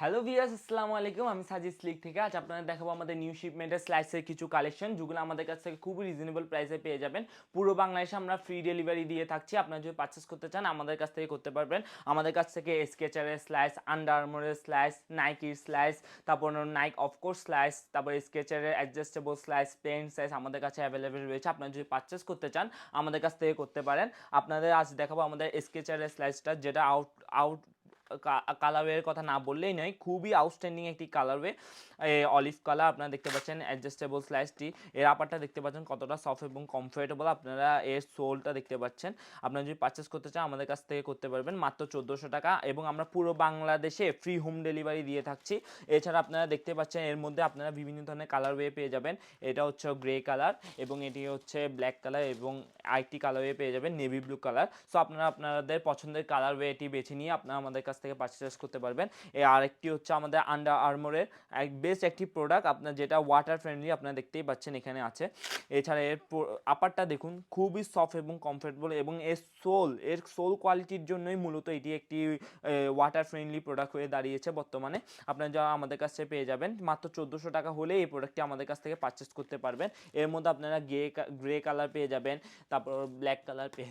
Hello viewers, আসসালামু আলাইকুম। আমি সাজিদ স্লিক থেকে আজ আপনাদের দেখাবো আমাদের নিউ শিপমেন্টের স্লাইসের কিছু কালেকশন, যেগুলো আমাদের কাছ থেকে খুবই রিজনেবল প্রাইসে পেয়ে যাবেন। পুরো বাংলাদেশে আমরা ফ্রি ডেলিভারি দিয়ে থাকছি। আপনারা যদি পারচেস করতে চান আমাদের কাছ থেকে করতে পারবেন। আমাদের কাছ থেকে স্কেচারের স্লাইস, আন্ডার আর্মোরের স্লাইস, নাইকির স্লাইস, তারপর নাইক অফকোর্স স্লাইস, তারপর স্কেচারের অ্যাডজাস্টেবল স্লাইস, পেন স্লাইস আমাদের কাছে অ্যাভেলেবেল রয়েছে। আপনারা যদি পারচেস করতে চান আমাদের কাছ থেকে করতে পারেন। আপনাদের আজ দেখাবো আমাদের স্কেচারের স্লাইসটা, যেটা আউট আউট কালারওয়ের কথা না বললেই নয়, খুবই আউটস্ট্যান্ডিং একটি কালারওয়ে, অলিভ কালার। আপনারা দেখতে পাচ্ছেন অ্যাডজাস্টেবল স্লাইসটি, এর আপারটা দেখতে পাচ্ছেন কতটা সফট এবং কমফোর্টেবল। আপনারা এর সোলটা দেখতে পাচ্ছেন। আপনারা যদি পারচেস করতে চান আমাদের কাছ থেকে করতে পারবেন মাত্র 1400 টাকা, এবং আমরা পুরো বাংলাদেশে ফ্রি হোম ডেলিভারি দিয়ে থাকছি। এছাড়া আপনারা দেখতে পাচ্ছেন এর মধ্যে আপনারা বিভিন্ন ধরনের কালারওয়ে পেয়ে যাবেন। এটা হচ্ছে গ্রে কালার, এবং এটি হচ্ছে ব্ল্যাক কালার, এবং আরেকটি কালারওয়ে পেয়ে যাবেন নেভি ব্লু কালার। সো আপনারা আপনাদের পছন্দের কালারওয়েটি বেছে নিয়ে আপনারা আমাদের কাছ থেকে পারচেস করতে পারবেন। এই আরেকটি হচ্ছে আমাদের আন্ডার আর্মোরের বেস্ট একটি প্রোডাক্ট, আপনার যেটা ওয়াটার ফ্রেন্ডলি, আপনারা দেখতেই পাচ্ছেন এখানে আছে। এছাড়া এর আপারটা দেখুন খুবই সফট এবং কমফোর্টেবল, এবং এর সোল কোয়ালিটির জন্যই মূলত এটি একটি ওয়াটার ফ্রেন্ডলি প্রোডাক্ট হয়ে দাঁড়িয়েছে বর্তমানে। আপনারা যা আমাদের কাছে পেয়ে যাবেন মাত্র 1400 টাকা হলে এই প্রোডাক্টটি আমাদের কাছ থেকে পারচেস করতে পারবেন। এর মধ্যে আপনারা গ্রে কালার পেয়ে যাবেন, তারপর ব্ল্যাক কালার পেয়ে